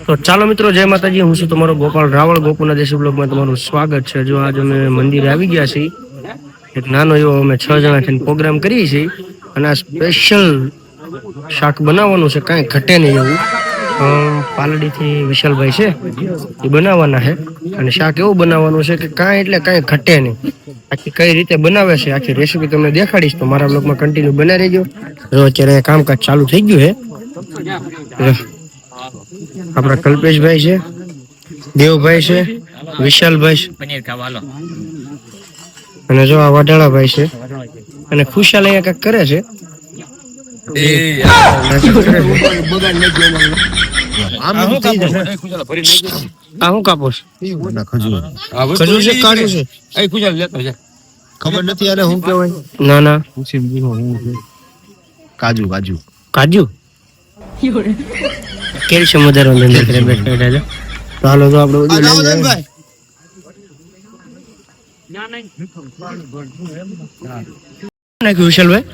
તો ચાલો મિત્રો, જય માતાજી. હું છું તમારો ગોપાલ રાવળ. ગોપુના દેશી બ્લોગમાં તમારું સ્વાગત છે. જો આજ અમે મંદિરે આવી ગયા છીએ. એક નાનો એવો અમે 6 જણા થઈને પ્રોગ્રામ કરીએ છીએ અને આ સ્પેશિયલ શાક બનાવવાનું છે, કાંઈ ઘટે નહીં એવું. પાલડીથી વિશાલભાઈ છે એ બનાવવાના છે અને શાક એવું બનાવવાનું છે કે કાંઈ એટલે કાંઈ ઘટે નહીં. આખી કઈ રીતે બનાવે છે આખી રેસીપી તમને દેખાડીશ, તો મારા બ્લોગમાં કન્ટિન્યુ બના રહેજો. જો અત્યારે કામકાજ ચાલુ થઈ ગયું છે. આપણા કલ્પેશભાઈ છે, દેવભાઈ છે, વિશાલભાઈ અને જો આ વાઢાળાભાઈ છે અને ખુશાલ અહીંયા કંઈક કરે છે. આ હું કાપો ખજૂર છે, કાજુ છે, ખબર નથી. યાર હું કેવાય? ના ના, કાજુ કાજુ કાજુ કેલ્શિયમ વધારવાનું ધંધો કરે બેઠા બેઠા. તો હાલો તો આપણે બધું નાખ્યું વિશાલભાઈ.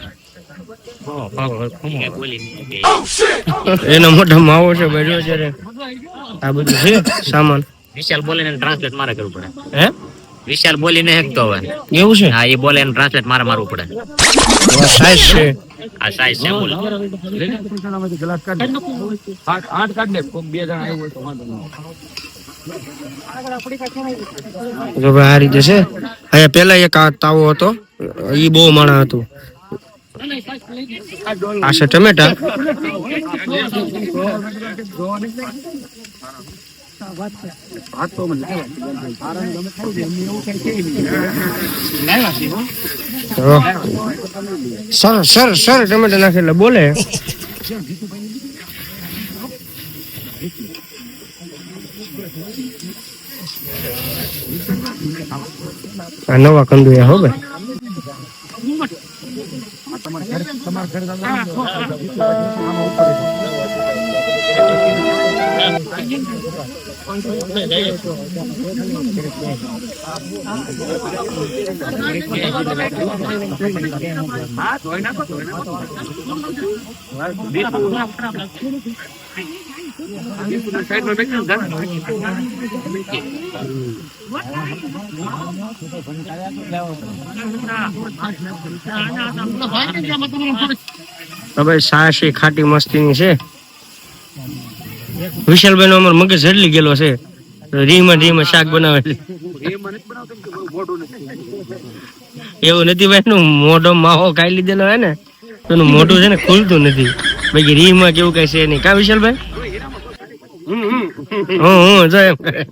એનો મોટો માવો છે ભાઈ. અત્યારે આ બધું છે સામાન. વિશાલ બોલીને ટ્રાન્સલેટ મારે કરવું પડે. હે? વિશાલ બોલીને હેકતો હોય એવું છે? હા, એ બોલે એને ટ્રાન્સલેટ મારવું પડે. સાઈઝ છે આ સાઈઝ છે બોલ. આ રીતે છે. અહીંયા પેલા એક આ તાવો હતો, એ બહુ માણા હતું. આ છે ટમેટા. સર ટમેટા નાખે એટલે બોલે. આ નવા કંદુયા હો ભાઈ. ભાઈ સાસ ખાટી મસ્તીની છે. વિશાલભાઈ નો અમાર મગજ હડલી ગયેલો છે. રીમાં શાક બનાવે. એવું નથી ભાઈ, નું મોઢો માહો ખાઈ લીધેલો હે ને, એનું મોઢું છે ને ખુલતું નથી. બાકી રીમાં કેવું કઈ છે નહીં. કા વિશાલભાઈ? હું જો એમ કરે.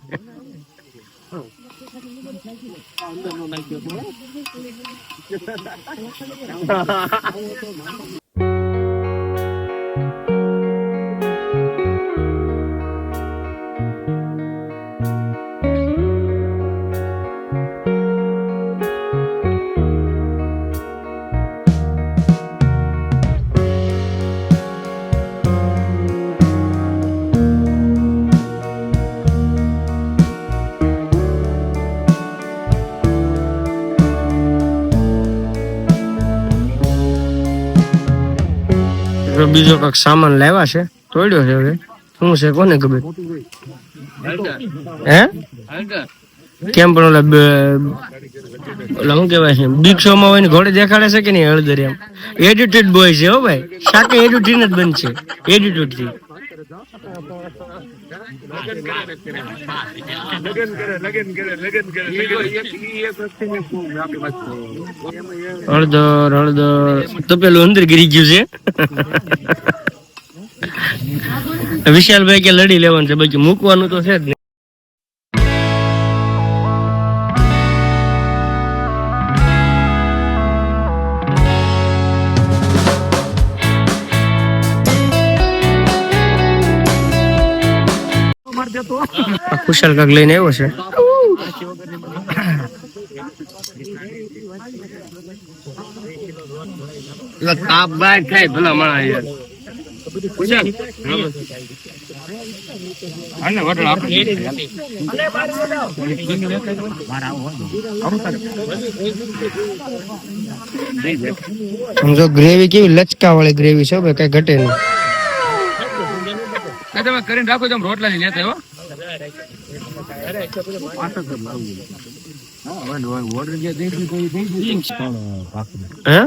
બીજો કઈક સામાન લાવ્યા છે, તોડ્યો છે. હવે શું છે કોને ખબર? હે કેમ પણ ઓલા શું કેવાય છે, બિગ શો માં હોય ને ઘોડે દેખાડે છે કે નહીં હળદર? એમ એડિટેડ બોય છે હો ભાઈ. શાકે એડિટેડ જ બનશે, એડિટેડ થી. હળદર તો પેલું અંદર ગીરી ગયું છે. વિશાલભાઈ કે લડી લેવાનું છે, બાકી મૂકવાનું તો છે જ નહીં. ખુશાલ કાક લઈને આવ્યો છે. તાપ બાય થાય ભલા માણા યાર. ખુશાલ સમજો ગ્રેવી કેવી લચકા વાળી ગ્રેવી છે ભાઈ, કઈ ઘટે નહીં. તમે કરીને રાખો તમે રોટલા ની લેતા હો. હે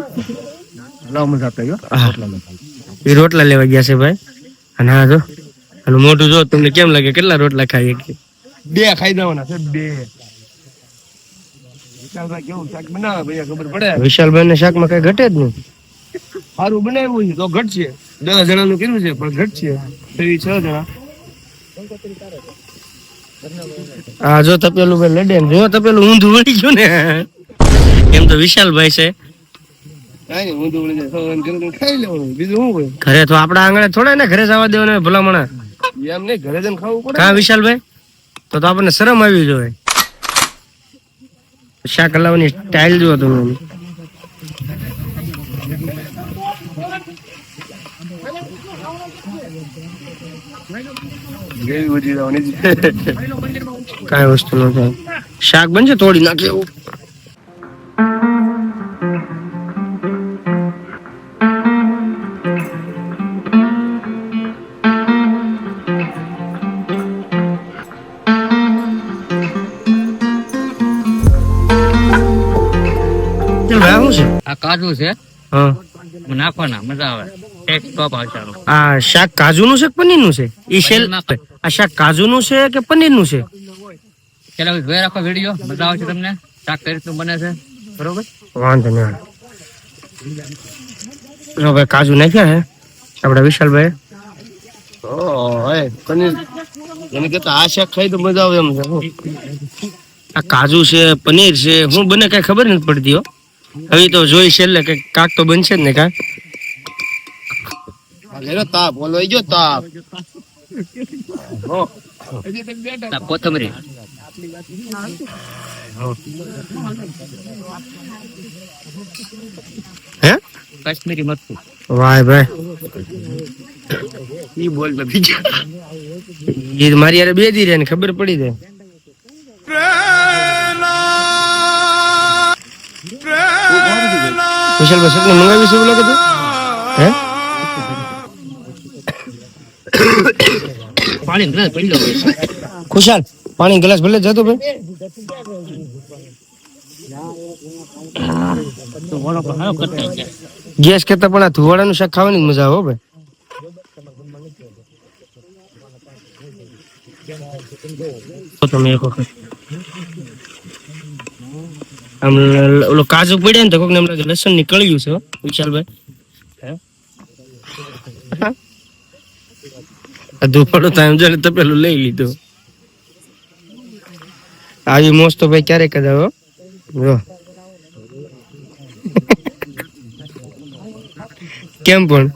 એ રોટલા લેવા ગયા છે ભાઈ. અને હા જો અને મોઢું જો તમને કેમ લાગે કેટલા રોટલા ખાઈ શકીએ? 2 ખાઈ દેવાના છે 2. વિશાલભાઈ કેવું શાક બનાવે ભૈયા ખબર પડે. વિશાલભાઈ ને શાકમાં કઈ ઘટે જ નહીં. સારું બનાવ્યું છે તો ઘટશે. 10 જણાનું કર્યું છે પણ ઘટશે. 6 જણા. હા જો તપેલું ભાઈ લડે ને જો તપેલું ઊંધું વળી ગયું ને. એમ તો વિશાલભાઈ છે. કાંઈ નહીં, ઊંધું વળી જાય. સવારે કરીને ખાઈ લેવાનું. બીજું શું હોય? ઘરે તો આપડા આંગણે થોડા ને ઘરે જવા દેવાના હોય ભલામણા. એમ નહીં, ઘરે જઈને ખાવું પડે. કા વિશાલભાઈ? તો આપણને શરમ આવી જોઈએ. શાક હલાવવાની સ્ટાઇલ જુઓ તમે એની. ગ્રેવી વધી જવાની છે. કાંઈ વસ્તુ ન થાય. શાક બનશે તોડી નાખે એવું. શું છે? આ કાજુ છે હા નાખવાના મજા આવે ટેસ્ટ ટોપ આવશે આનો. આ શાક કાજુનું છે કે પનીરનું છે? ઈ શેલ આ શાક કાજુનું છે કે પનીરનું છે? પેલા જોઈ રાખો વિડીયો મજા આવશે તમને. શાક કઈ રીતનું બને છે બરોબર. વાંધો નહીં. જો ભાઈ કાજુ નાખ્યા હે આપડા વિશાલભાઈ. પનીર એને કરતા આ શાક ખાઈ તો મજા આવે એમ છે. આ કાજુ છે પનીર છે હું બને કઈ ખબર નથી પડતી હો. હવે તો જોઈ છે એટલે કાક તો બનશે જ ને કાક. તાપ ઓલવાઈ ગયો તાપ. કોથમરી હે કાશ્મીરી મરચું. વાહ ભાઈ ઈ બોલ બીજા એ મારી યાર બે દી રે ને ખબર પડી જાય. વિશાલભાઈ સપને મંગાવી છે એવું લાગે છે. હે પાણી ગ્લાસ પડી લો. ખુશાલ પાણી ગ્લાસ ભલે જતો ભાઈ. તો વડો પણ હાલો કરતા છે. ગેસ કરતા પણ આ ધુવાડાનું શાક ખાવાની જ મજા આવે હો ભાઈ. તો તમે એક વખત આમ ઓલો કાજુ પડ્યા ને તો કોકને એમ લાગે લસણ ની કળિયું છે હો વિશાલભાઈ. આ ધુવાડો તો એમ જોઈને તપેલું લઈ લીધું. આવી મોજ તો ભાઈ ક્યારેક જ આવે હો. જો કેમ પણ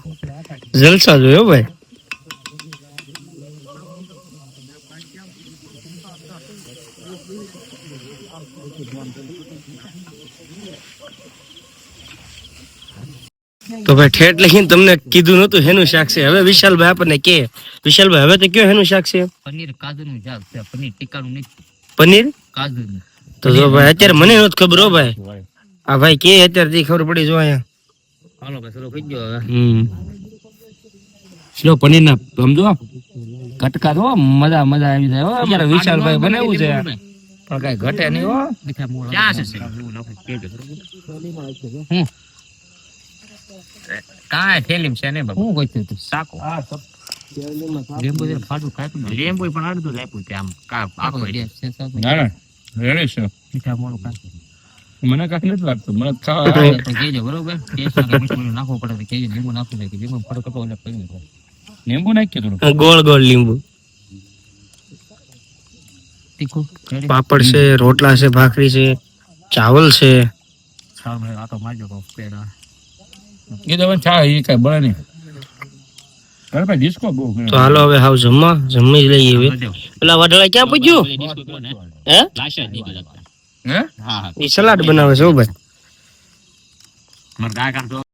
જલસા જોયો ભાઈ. તો ભાઈ ઠેઠ લખીને તમને કીધું નતું હેનું શાક છે. હવે વિશાલભાઈ આપણને કે વિશાલભાઈ હવે તો કયો હેનું શાક છે? પનીર કાજુનું શાક છે. પનીર ટીકાનું નહીં, પનીર કાજુનું. તો જો ભાઈ અત્યારે મને નથી ખબર હો ભાઈ. આ ભાઈ કે અત્યારે ખબર પડી જો અહીંયા. હાલો ભાઈ ચલો થઈ ગયો હવે. સ્લો પનીર ના સમજો કટકા તો મજા આવી જાય હો. અમારા વિશાલભાઈ બનાવ્યું છે પણ કઈ ઘટે નહીં હો. ક્યાં છે કાંઈ થેલીમ છે ને બાબુ. હું ગોત્યું તું સાકો લીંબુ ફાટું ખાતું લીંબુ પણ અડધું જ આપ્યું ત્યાં આખો મીઠા મોડું ખાતું. મને કાંઈ નથી લાગતું. મને ખાવા કહેજો બરોબર. મીઠું નાખવું પડે તો કહેજો. લીંબુ નાખવું જોઈએ લીંબુ ફરક હતો એટલે પડી લીંબુ નાખીએ થોડું. ગોળ ગોળ લીંબુ. તીખું પાપડ છે, રોટલા છે, ભાખરી છે, ચાવલ છે. સારું આ તો મારજો પેડા. એ તો ચા એ કઈ બળે નહીં. અરે ભાઈ ડિસ્કો બહુ. તો હાલો હવે હાવ જમી જ લઈએ હવે. પેલા વઢળા ક્યાં પૂછ્યું? હે હે એ સલાડ બનાવે છે હો ભાઈ. મારે ગાય કાઢો.